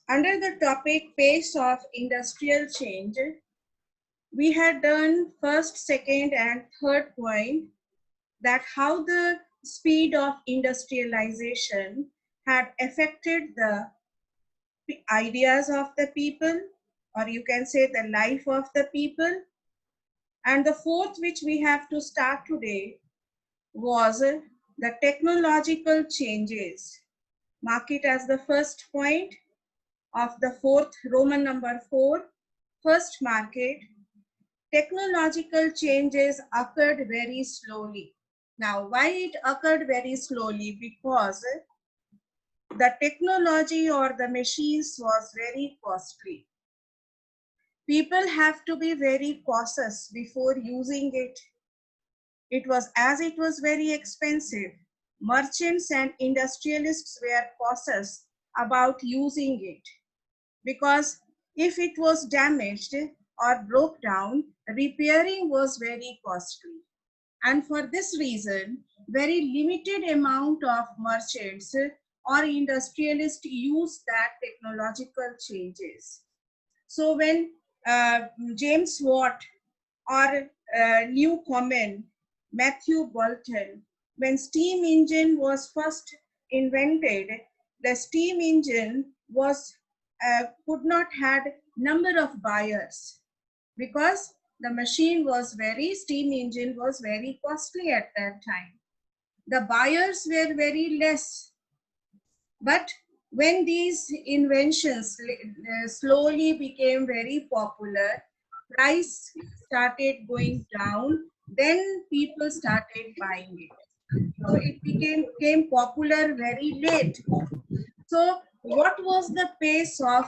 Under the topic pace of industrial change, we had done first, second, and third point, that how the speed of industrialization had affected the ideas of the people, or you can say the life of the people. And the fourth, which we have to start today, was the technological changes. Mark it as the first point of the fourth, Roman number 4, first market. Technological changes occurred very slowly. Now, why it occurred very slowly? Because the technology or the machines was very costly. People have to be very cautious before using it. It was very expensive. Merchants and industrialists were cautious about using it because if it was damaged or broke down, repairing was very costly. And for this reason, very limited amount of merchants or industrialists use that technological changes. So when James Watt or Newcomen, Matthew Boulton, when steam engine was first invented, the steam engine was could not had number of buyers because the machine was steam engine was very costly at that time. The buyers were very less. But when these inventions slowly became very popular, price started going down, then people started buying it. So it became popular very late. So what was the pace of,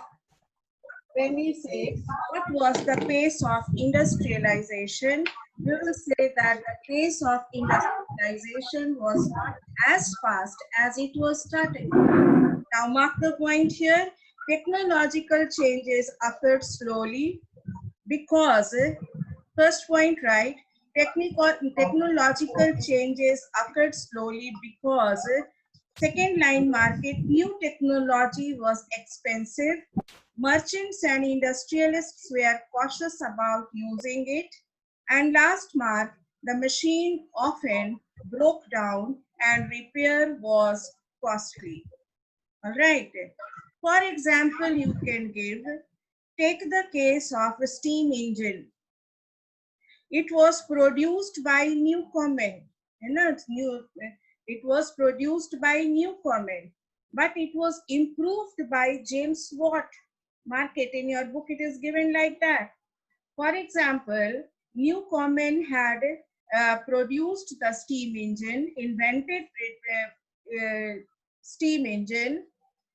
when we say what was the pace of industrialization, we will say that the pace of industrialization was not as fast as it was started. Now mark the point here, technological changes occurred slowly because, first point, right, technological changes occurred slowly because second line market, new technology was expensive. Merchants and industrialists were cautious about using it. And last mark, the machine often broke down and repair was costly. All right. For example, you can take the case of a steam engine. It was produced by Newcomen. It was produced by Newcomen, but it was improved by James Watt. Mark it in your book, it is given like that. For example, Newcomen had produced the steam engine, invented steam engine,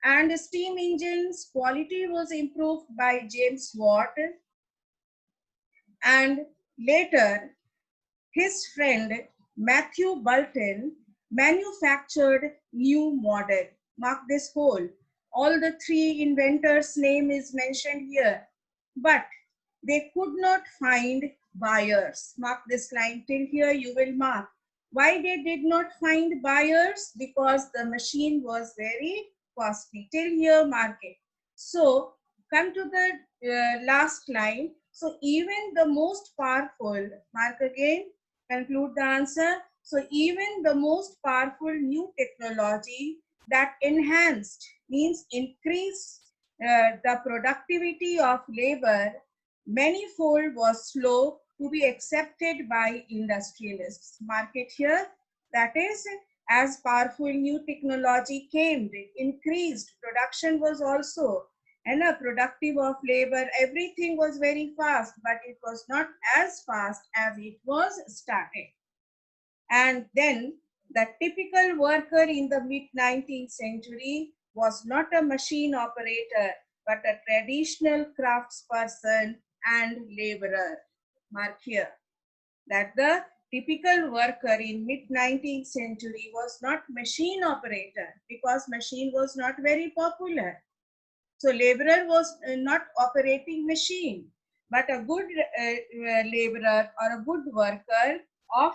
and steam engine's quality was improved by James Watt, and later his friend Matthew Boulton manufactured new model. Mark this whole. All the three inventors' name is mentioned here, but they could not find buyers. Mark this line till here, you will mark. Why they did not find buyers? Because the machine was very costly. Till here, mark it. So come to the last line. So even the most powerful, mark again, conclude the answer. So even the most powerful new technology that enhanced means increase the productivity of labor manifold was slow to be accepted by industrialists. Mark it here. That is, as powerful new technology came, it increased. Production was also and productive of labor. Everything was very fast, but it was not as fast as it was started. And then the typical worker in the mid-19th century was not a machine operator, but a traditional craftsperson and laborer. Mark here that the typical worker in mid-19th century was not machine operator because machine was not very popular. So laborer was not operating machine, but a good laborer or a good worker of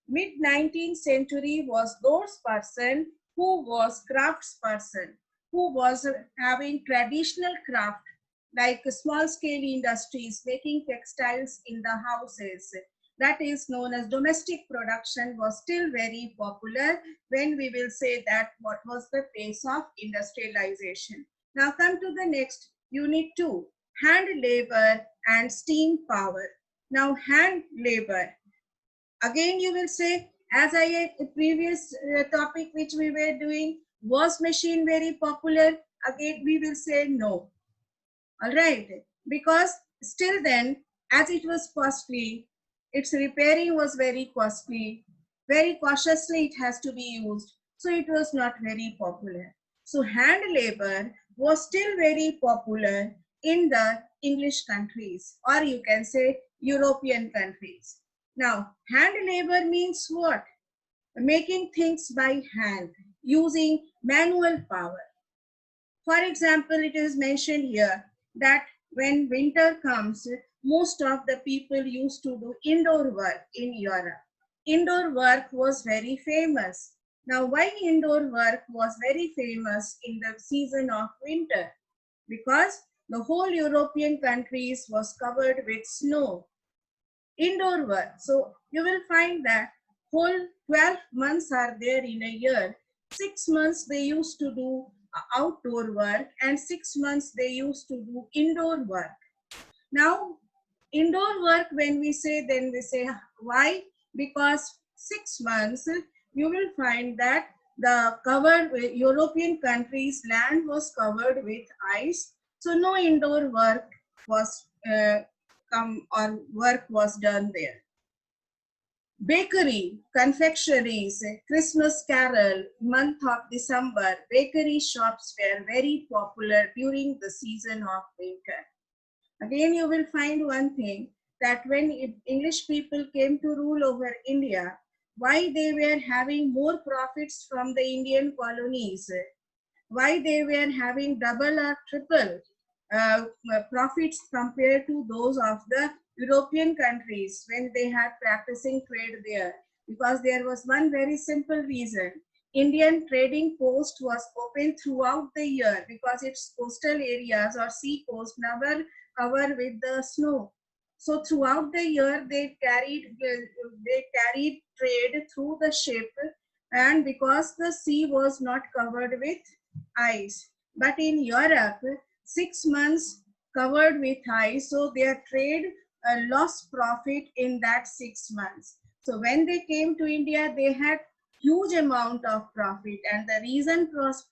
mid-19th century was those person who was craftsperson, who was having traditional craft like small scale industries making textiles in the houses, that is known as domestic production, was still very popular when we will say that what was the pace of industrialization. Now come to the next unit 2, hand labor and steam power. Now hand labor, again you will say, as I previous topic which we were doing, was machine very popular? Again we will say no. All right, because still then, as it was costly, its repairing was very costly, very cautiously it has to be used, so it was not very popular. So hand labor was still very popular in the English countries, or you can say European countries. Now, hand labor means what? Making things by hand, using manual power. For example, it is mentioned here that when winter comes, most of the people used to do indoor work in Europe. Indoor work was very famous. Now, why indoor work was very famous in the season of winter? Because the whole European countries was covered with snow. Indoor work. So you will find that whole 12 months are there in a year. 6 months they used to do outdoor work and 6 months they used to do indoor work. Now, indoor work, when we say, then we say why? Because 6 months you will find that the covered European countries land was covered with ice, so no indoor work was come or work was done there. Bakery, confectionaries, Christmas carol, month of December, bakery shops were very popular during the season of winter. Again, you will find one thing, that when English people came to rule over India, why they were having more profits from the Indian colonies, why they were having double or triple uh, profits compared to those of the European countries when they had practicing trade there. Because there was one very simple reason. Indian trading post was open throughout the year because its coastal areas or sea coast never cover with the snow. So throughout the year they carried trade through the ship, and because the sea was not covered with ice. But in Europe, 6 months covered with ice, so their trade lost profit in that 6 months. So when they came to India, they had huge amount of profit, and the reason was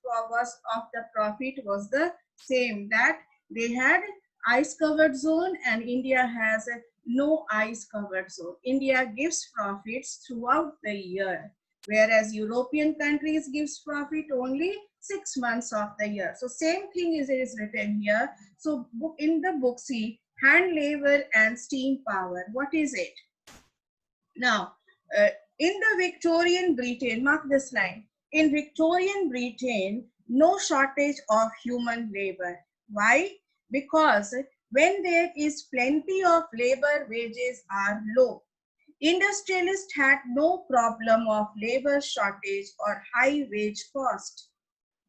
of the profit was the same, that they had ice covered zone and India has a no ice covered zone. India gives profits throughout the year, whereas European countries gives profit only 6 months of the year. So same thing is written here. So in the book, see, hand labor and steam power. What is it? Now, in the Victorian Britain, mark this line. In Victorian Britain, no shortage of human labor. Why? Because when there is plenty of labor, wages are low. Industrialists had no problem of labor shortage or high wage cost.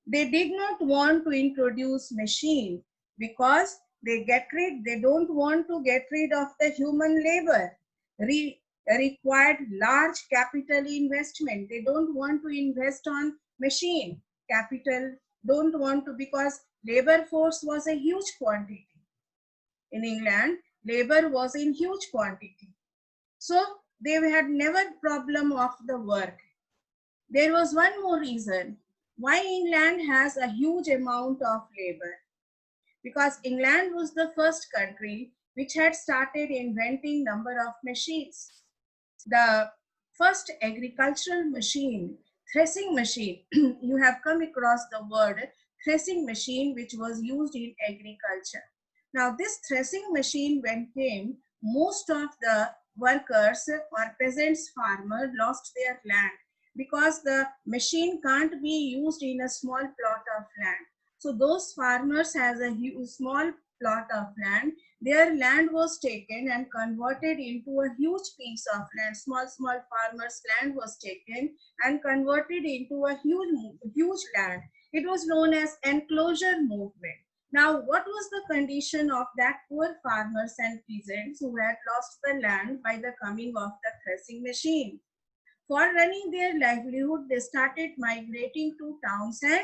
They did not want to introduce machine because they don't want to get rid of the human labor. Required large capital investment. They don't want to invest on machine capital, don't want to, because labor force was a huge quantity. In England, labor was in huge quantity. So they had never problem of the work. There was one more reason why England has a huge amount of labor. Because England was the first country which had started inventing number of machines. The first agricultural machine, threshing machine, you have come across the word threshing machine, which was used in agriculture. Now this threshing machine when came, most of the workers or peasants, farmers lost their land because the machine can't be used in a small plot of land. So those farmers has a small plot of land, their land was taken and converted into a huge piece of land. Small farmers' land was taken and converted into a huge land. It was known as enclosure movement. Now, what was the condition of that poor farmers and peasants who had lost the land by the coming of the threshing machine? For running their livelihood, they started migrating to towns and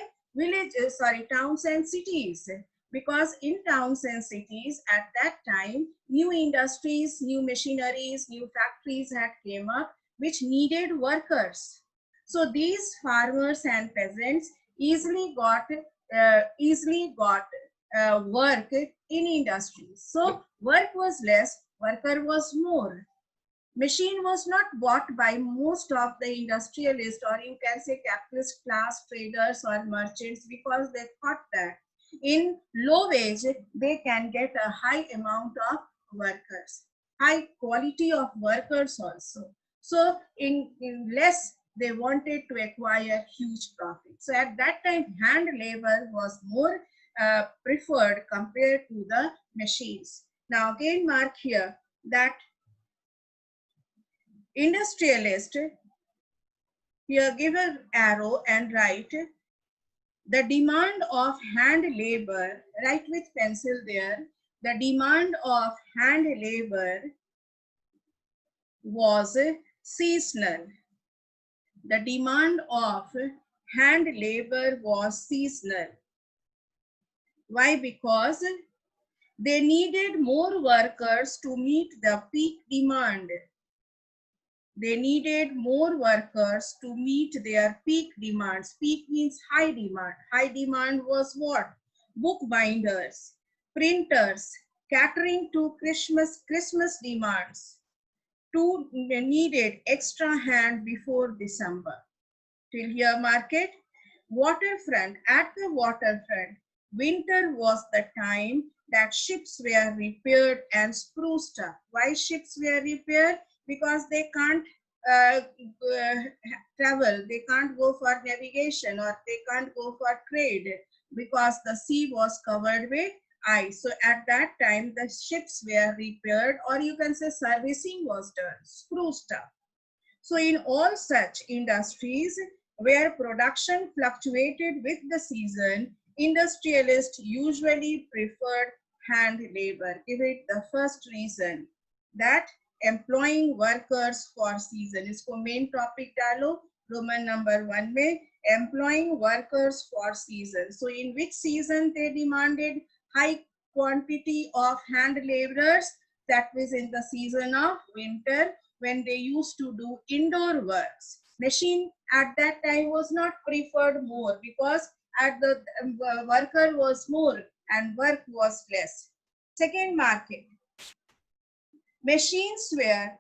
towns and cities. Because in towns and cities at that time, new industries, new machineries, new factories had came up which needed workers. So these farmers and peasants easily got work in industries. So work was less, worker was more. Machine was not bought by most of the industrialists, or you can say capitalist class traders or merchants, because they thought that in low wage they can get a high amount of workers, high quality of workers also. So in less they wanted to acquire huge profit. So at that time hand labor was more preferred compared to the machines. Now again mark here that industrialist, here give an arrow and write the demand of hand labor, write with pencil there, the demand of hand labor was seasonal. The demand of hand labor was seasonal. Why? Because they needed more workers to meet the peak demand. They needed more workers to meet their peak demands. Peak means high demand. High demand was what? Bookbinders, printers, catering to Christmas demands. To needed extra hand before December. Till here market. Waterfront, at the waterfront, winter was the time that ships were repaired and spruced up. Why ships were repaired? Because they can't travel, they can't go for navigation, or they can't go for trade because the sea was covered with ice. So at that time the ships were repaired, or you can say servicing was done, spruced up. So in all such industries where production fluctuated with the season, industrialists usually preferred hand labor. Give it the first reason, that employing workers for season. इसको main topic डालो, Roman number 1 में, employing workers for season. So in which season they demanded high quantity of hand laborers? That was in the season of winter, when they used to do indoor works. Machine at that time was not preferred more, because at the worker was more and work was less. Second market, machines were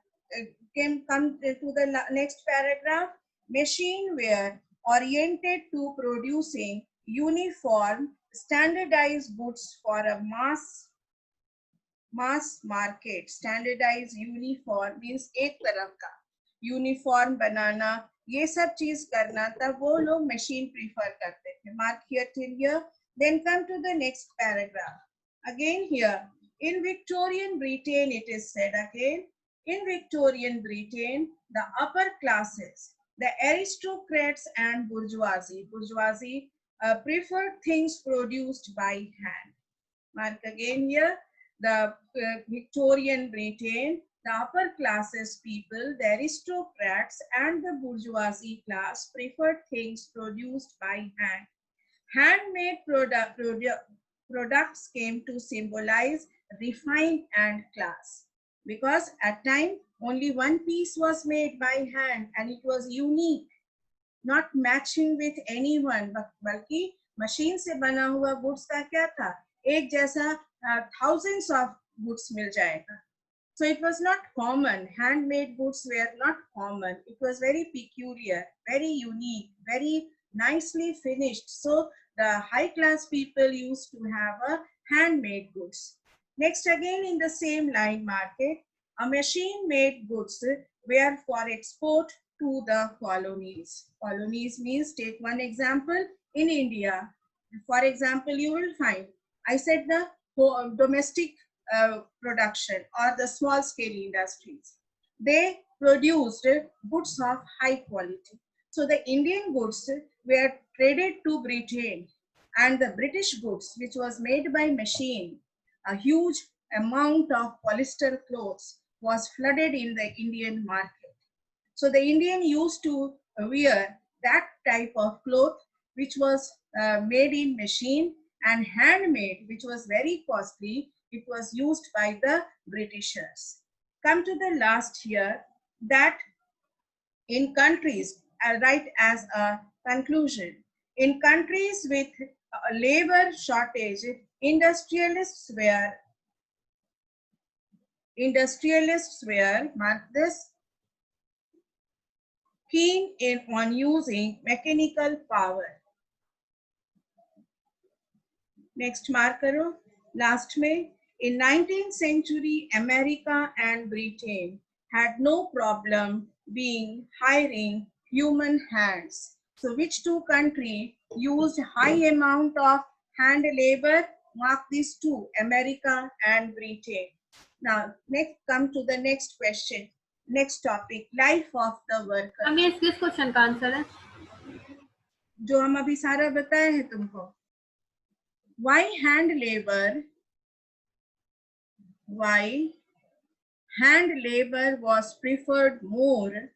can come to the next paragraph. Machine were oriented to producing uniform standardized goods for a mass market. Standardized uniform means एक तरफ का uniform बनाना, ये सब चीज करना, तब वो लोग मशीन प्रीफर करते थे. Mark here till here. Then come to the next paragraph. Again here, in Victorian Britain, it is said again, in Victorian Britain, the upper classes, the aristocrats and bourgeoisie preferred things produced by hand. Mark again here, the Victorian Britain, the upper classes people, the aristocrats and the bourgeoisie class preferred things produced by hand. Handmade products came to symbolize refined and class, because at time only one piece was made by hand and it was unique, not matching with anyone, बल्कि machine से बना हुआ goods का क्या था, एक जैसा thousands of goods मिल जाएगा. So it was not common. Handmade goods were not common. It was very peculiar, very unique, very nicely finished. So the high class people used to have a handmade goods. Next again in the same line market, a machine made goods were for export to the colonies. Colonies means, take one example, in India. For example, you will find, I said the domestic production or the small scale industries. They produced goods of high quality. So the Indian goods were traded to Britain, and the British goods, which was made by machine, a huge amount of polyester clothes was flooded in the Indian market. So the Indian used to wear that type of cloth which was made in machine and handmade, which was very costly. It was used by the Britishers. Come to the last here, that in countries, right as a conclusion, in countries with labor shortage, industrialists were, mark this, keen on using mechanical power. Next mark करो. Last में, in 19th century, America and Britain had no problem being hiring human hands. So which two countries used high amount of hand labor? Mark these two, America and Britain. Now, next come to the next question. Next topic, life of the worker. हम ये किस question का answer है? जो हम अभी सारा बताए हैं तुमको. Why hand labor was preferred more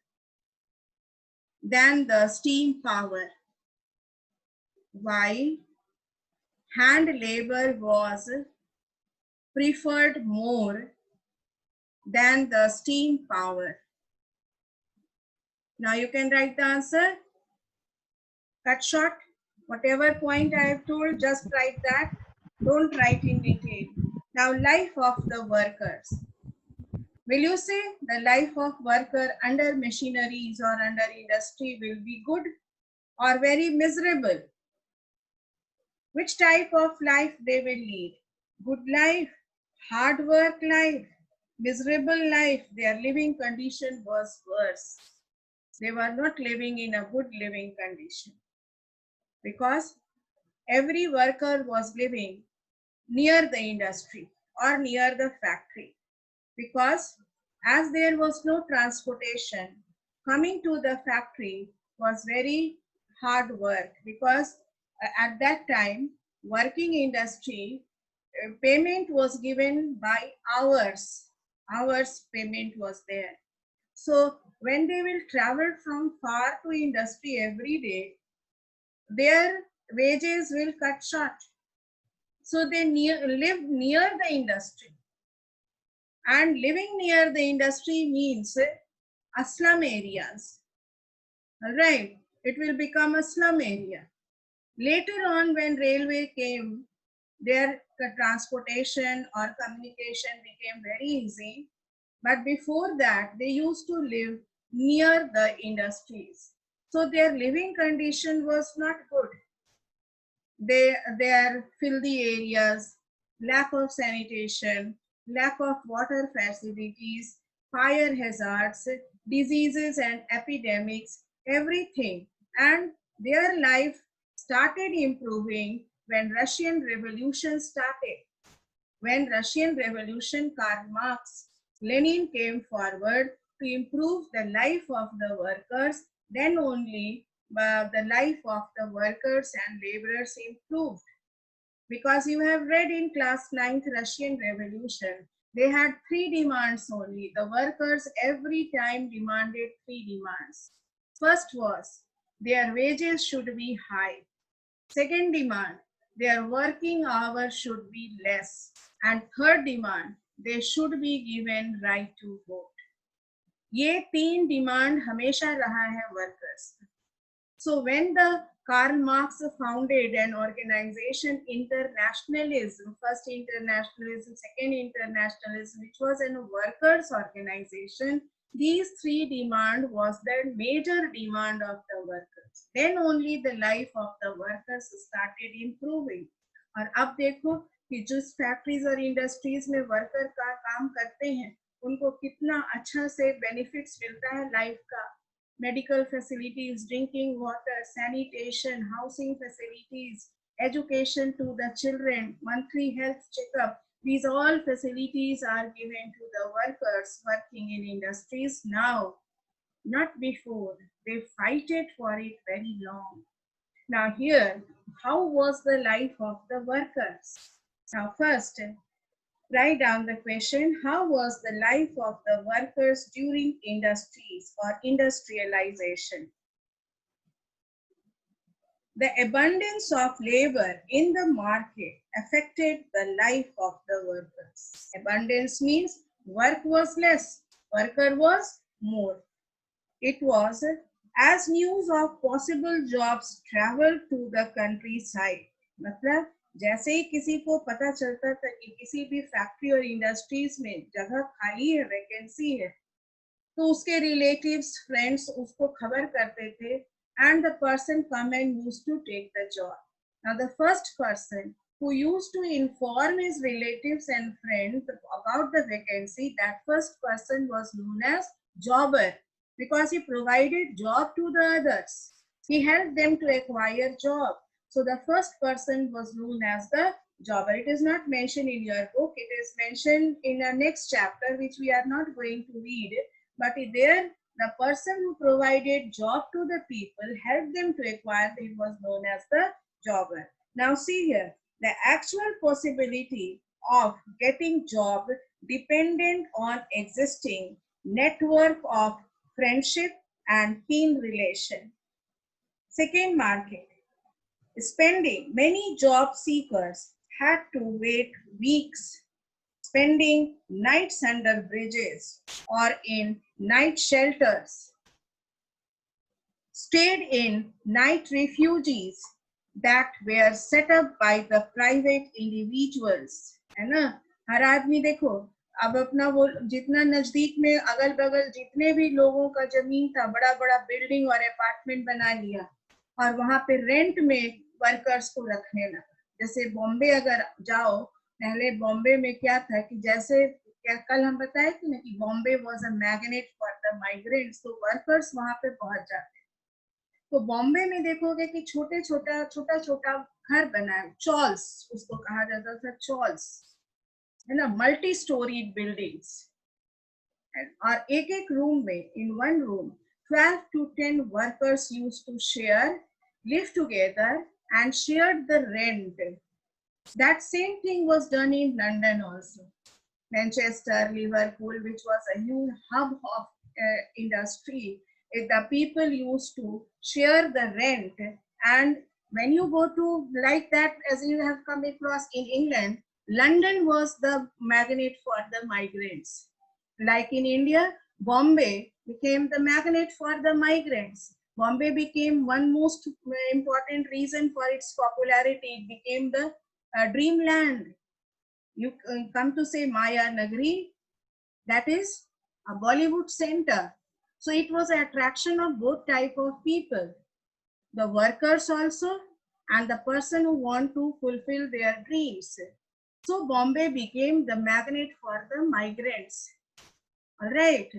than the steam power? Why hand labor was preferred more than the steam power? Now you can write the answer. Cut short. Whatever point I have told, just write that. Don't write in detail. Now, life of the workers. Will you say the life of worker under machineries or under industry will be good or very miserable? Which type of life they will lead? Good life, hard work life, miserable life. Their living condition was worse. They were not living in a good living condition, because every worker was living near the industry or near the factory, because as there was no transportation, coming to the factory was very hard work, because at that time working industry payment was given by hours payment was there. So when they will travel from far to industry every day, their wages will cut short. So they live near the industry. And living near the industry means a slum areas. All right, it will become a slum area. Later on, when railway came, their transportation or communication became very easy. But before that, they used to live near the industries. So their living condition was not good. Their filthy areas, lack of sanitation, lack of water facilities, fire hazards, diseases and epidemics, everything. And their life started improving when Russian Revolution started. When Russian Revolution, Karl Marx, Lenin came forward to improve the life of the workers, then only the life of the workers and laborers improved. Because you have read in class 9th Russian Revolution, they had three demands only. The workers every time demanded three demands. First was their wages should be high. Second demand, their working hours should be less. And third demand, they should be given right to vote. ये तीन demand हमेशा रहा है workers. So when the Karl Marx founded an organization, internationalism, first internationalism, second internationalism, which was a workers organization, these three demand was the major demand of the workers. Then only the life of the workers started improving. और अब देखो कि जिस factories और industries में worker का काम करते हैं, उनको कितना अच्छा से बेनिफिट्स मिलता है लाइफ का. Medical facilities, drinking water, sanitation, housing facilities, education to the children, monthly health checkup. These all facilities are given to the workers working in industries now, not before. They fight it for it very long. Now here, how was the life of the workers? Now first, write down the question, how was the life of the workers during industries or industrialization? The abundance of labor in the market affected the life of the workers. Abundance means work was less, worker was more. It was as news of possible jobs traveled to the countryside. मतलब जैसे ही किसी को पता चलता था कि किसी भी फैक्ट्री और इंडस्ट्रीज में जगह खाली है, वैकेंसी है, तो उसके रिलेटिव्स फ्रेंड्स उसको खबर करते थे and the person come and used to take the job. Now the first person who used to inform his relatives and friends about the vacancy, that first person was known as jobber because he provided job to the others. He helped them to acquire job. So the first person was known as the jobber. It is not mentioned in your book. It is mentioned in the next chapter, which we are not going to read. But there, the person who provided job to the people, helped them to acquire, it was known as the jobber. Now see here, the actual possibility of getting job dependent on existing network of friendship and keen relation. Second market, spending. Many job seekers had to wait weeks, spending nights under bridges or in night shelters, stayed in night refuges that were set up by the private individuals. है ना, हर आदमी देखो अब अपना वो जितना नजदीक में अगल बगल जितने भी लोगों का जमीन था, बड़ा बड़ा बिल्डिंग और अपार्टमेंट बना लिया और वहां पे रेंट में वर्कर्स को रखने लगा. जैसे बॉम्बे अगर जाओ, पहले बॉम्बे में क्या था कि जैसे कल हम बताए थे ना कि Bombay was a magnet for the migrants, तो वर्कर्स वहां पे पहुंच जाते. तो बॉम्बे में देखोगे कि छोटा छोटा घर बना है, चॉल्स उसको कहा जाता था, चॉल्स है ना, मल्टी स्टोरीड बिल्डिंग्स. और एक एक रूम में, in one room 12 to 10 workers used to share, live together and shared the rent. That same thing was done in London also. Manchester, Liverpool, which was a huge hub of industry, the people used to share the rent. And when you go to like that, as you have come across in England, London was the magnet for the migrants. Like in India, Bombay became the magnet for the migrants. Bombay became one most important reason for its popularity. It became the dreamland. You come to say Maya Nagari, that is a Bollywood center. So it was an attraction of both type of people, the workers also and the person who want to fulfill their dreams. So Bombay became the magnet for the migrants. All right.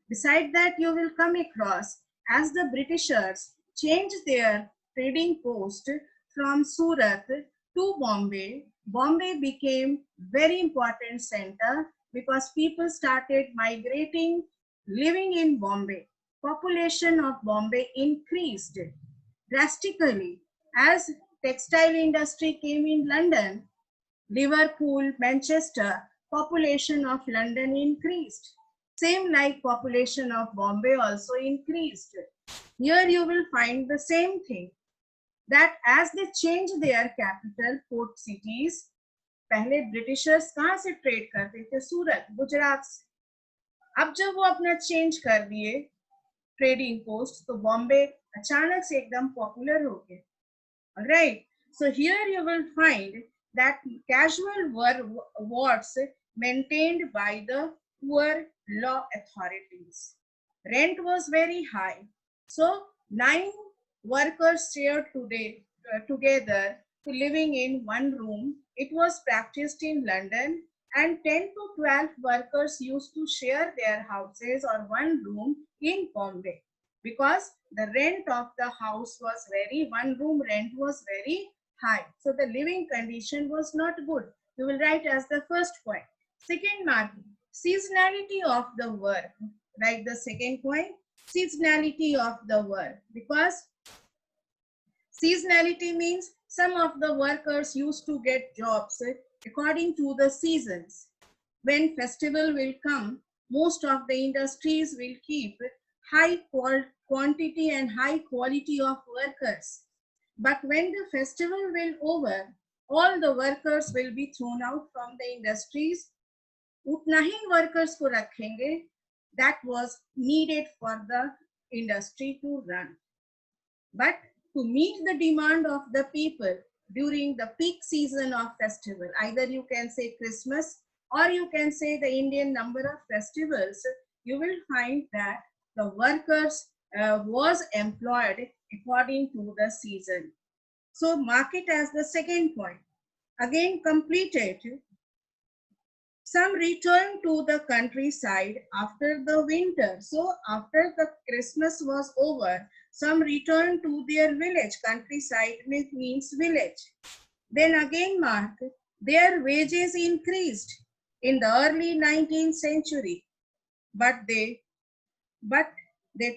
Beside that, you will come across as the Britishers changed their trading post from Surat to Bombay. Bombay became very important center because people started migrating, living in Bombay. Population of Bombay increased drastically as textile industry came in London, Liverpool, Manchester. Population of London increased. Same like population of Bombay also increased. Here you will find the same thing, that as they change their capital, port cities, पहले Britishers कहाँ से trade करते थे? सूरत, गुजरात से. अब जब वो अपना चेंज कर दिए ट्रेडिंग पोस्ट, तो बॉम्बे अचानक से एकदम पॉपुलर हो गए. Alright, so here you will find that casual wards maintained by the poor law authorities. Rent was very high. So 9 workers shared together to living in one room. It was practiced in London, and 10 to 12 workers used to share their houses or one room in Bombay, because the rent of the house was one room rent was very high. So the living condition was not good. You will write as the first point. Second marking, seasonality of the work. Write the second point, seasonality of the work, because Seasonality means some of the workers used to get jobs according to the seasons. When festival will come, most of the industries will keep high quantity and high quality of workers. But when the festival will over, all the workers will be thrown out from the industries. उतना ही workers को रखेंगे that was needed for the industry to run. But to meet the demand of the people during the peak season of festival, either you can say Christmas or you can say the Indian number of festivals, you will find that the workers was employed according to the season. So mark it as the second point. Again completed. Some return to the countryside after the winter. So after the Christmas was over, some return to their village. Countryside means village. Then again mark, their wages increased in the early 19th century. But they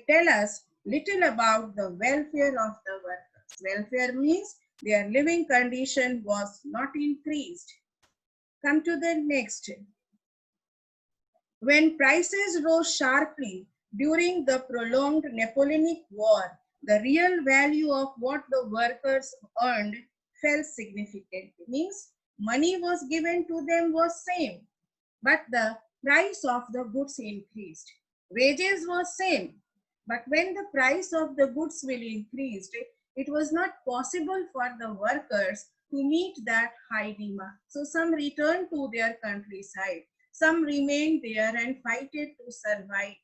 tell us little about the welfare of the workers. Welfare means their living condition was not increased. Come to the next. When prices rose sharply during the prolonged Napoleonic War, the real value of what the workers earned fell significantly. Means money was given to them was same, but the price of the goods increased. Wages was same, but when the price of the goods will increased, it was not possible for the workers to meet that high demand. So some returned to their countryside. Some remained there and fighted to survive.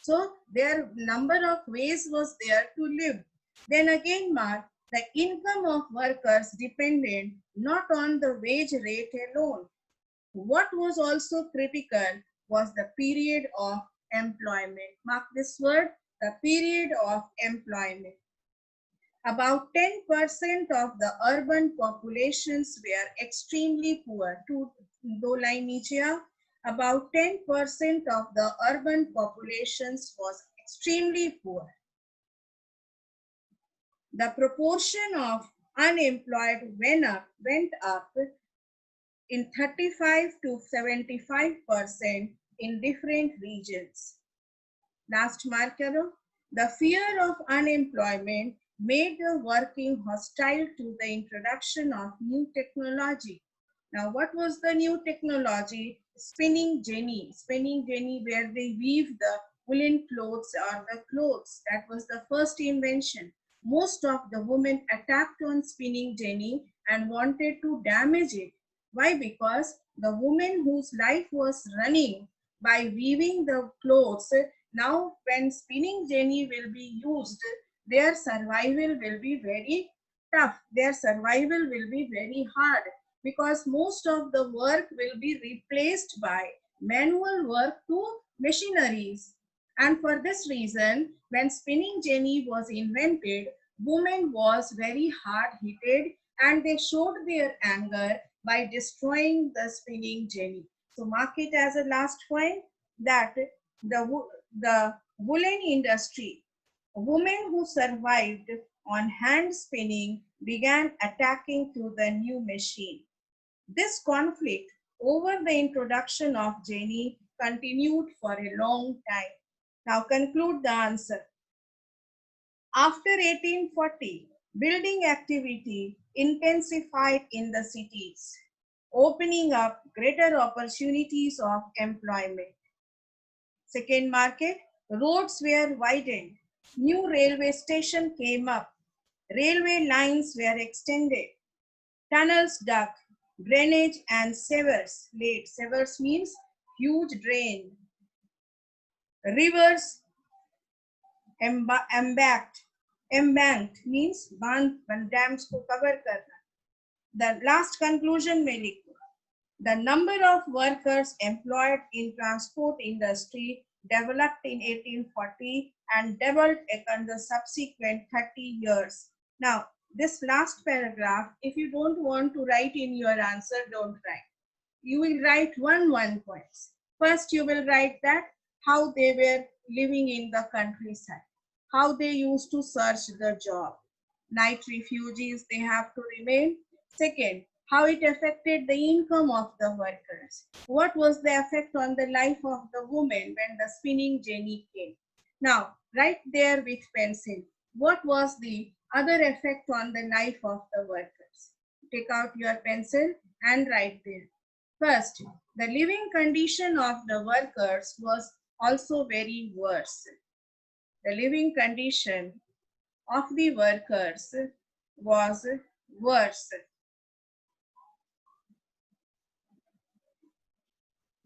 So their number of ways was there to live. Then again mark, the income of workers depended not on the wage rate alone. What was also critical was the period of employment. Mark this word, the period of employment. About 10% of the urban populations were extremely poor. दो line नीचे आओ. About 10% of the urban populations was extremely poor. The proportion of unemployed went up in 35 to 75% in different regions. Last mark करो. The fear of unemployment made the working hostile to the introduction of new technology. Now, what was the new technology? Spinning jenny. Spinning jenny, where they weave the woolen clothes or the clothes. That was the first invention. Most of the women attacked on spinning jenny and wanted to damage it. Why? Because the woman whose life was running by weaving the clothes, now when spinning jenny will be used, their survival will be very tough. Their survival will be very hard because most of the work will be replaced by manual work to machineries. And for this reason, when spinning jenny was invented, women was very hard hit and they showed their anger by destroying the spinning jenny. So mark it as a last point that the woolen industry, women who survived on hand spinning began attacking to the new machine. This conflict over the introduction of jenny continued for a long time. Now conclude the answer. After 1840, building activity intensified in the cities, opening up greater opportunities of employment. Second market, roads were widened, new railway station came up, railway lines were extended, tunnels dug, drainage and sewers laid. Sewers means huge drain. Rivers embanked. Embanked means dams को cover करना. The last conclusion में लिखो. The number of workers employed in transport industry developed in 1840 and doubled in the subsequent 30 years. Now, this last paragraph, if you don't want to write in your answer, don't write. You will write one points. First, you will write that how they were living in the countryside, how they used to search the job. night refugees, they have to remain. Second, how it affected the income of the workers. What was the effect on the life of the woman when the spinning jenny came? Now, write there with pencil. What was the other effect on the life of the workers? Take out your pencil and write there. First, the living condition of the workers was also very worse. The living condition of the workers was worse.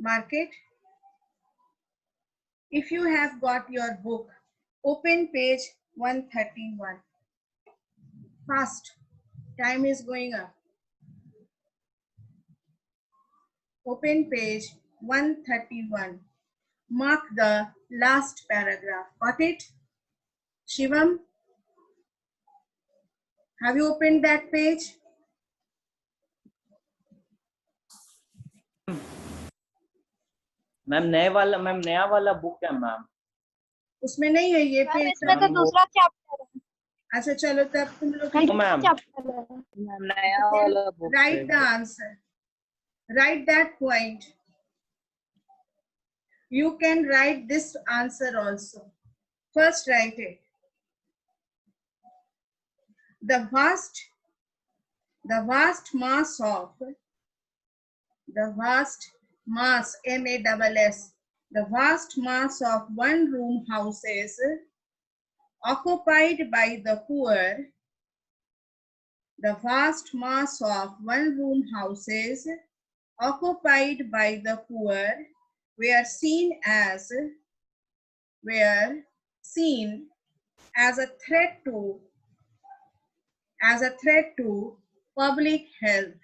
Mark it. If you have got your book, open page 131. Fast. Time is going up. Open page 131. Mark the last paragraph. Got it? Shivam, have you opened that page? Ma'am नया वाला book है ma'am. उसमें नहीं है ये page. इसमें तो दूसरा चैप्टर है। अच्छा चलो तब तुम लोग मैम नया वाला book. Right the answer. Write that point. You can write this answer also. First write it. The vast mass of, M-A-S-S, the vast mass of one-room houses occupied by the poor, the vast mass of one-room houses occupied by the poor were seen as a threat to public health.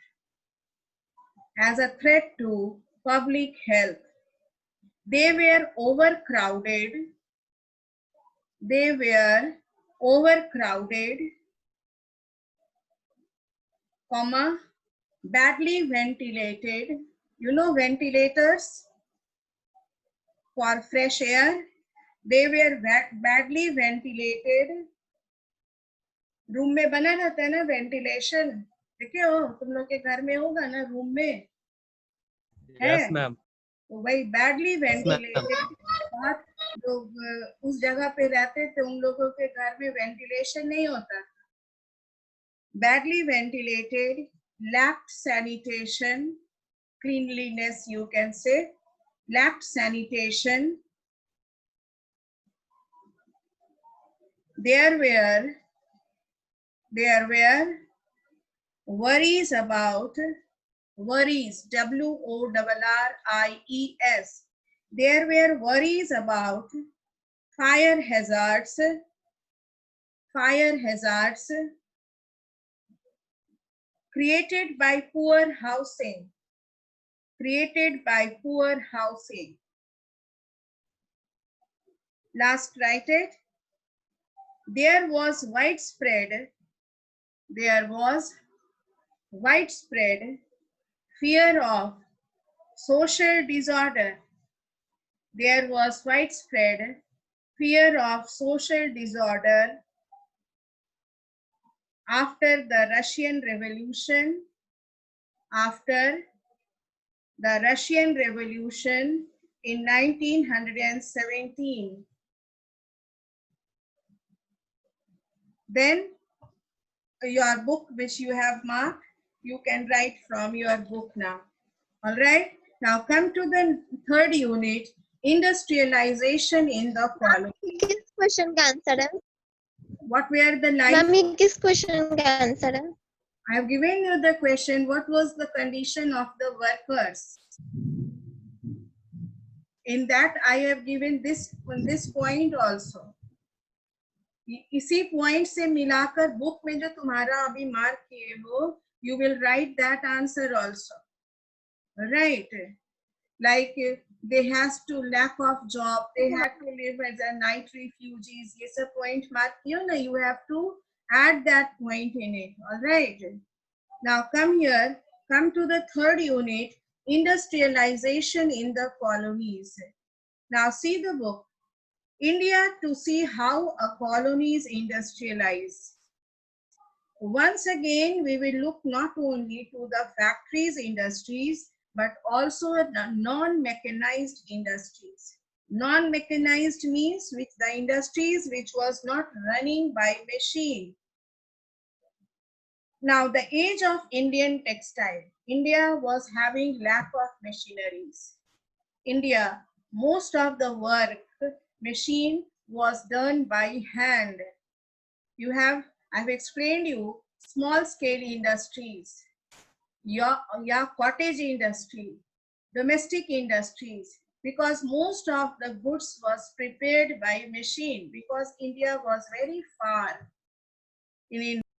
They were overcrowded, comma, badly ventilated. You know ventilators for fresh air? They were badly ventilated. Room में बना रहता है ना ventilation, देखे हो तुम लोग के घर में होगा ना रूम में है। Yes, ma'am. तो वही बैडली वेंटिलेटेड, बहुत लोग उस जगह पे रहते थे, उन लोगों के घर में वेंटिलेशन नहीं होता। Badly ventilated, lacked sanitation, cleanliness you can say, lacked sanitation. There were worries, W-O-R-R-I-E-S. There were worries about fire hazards created by poor housing. Last, write it. There was widespread fear of social disorder. There was widespread fear of social disorder after the Russian Revolution. In 1917. Then your book which you have marked, you can write from your book now. All right. Now come to the third unit, industrialization in the colony. किस question का answer है? What were the lines? Ma'am ये किस question का answer है? I have given you the question. What was the condition of the workers? In that I have given this point also. इसी point से मिलाकर book में जो तुम्हारा अभी मार्क किए हो, you will write that answer also. Right? Like they has to lack of job, they had to live as a night refugees. ये सब point mark किया ना, you have to add that point in it. All right. Now come here. Come to the third unit, industrialization in the colonies. Now see the book. India to see how a colony is industrialized. Once again, we will look not only to the factories, industries, but also the non-mechanized industries. Non-mechanized means which the industries which was not running by machine. Now, the age of Indian textile. India was having lack of machineries. India, most of the work machine was done by hand. I've explained you small scale industries, your cottage industry, domestic industries, because most of the goods was prepared by machine because India was very far in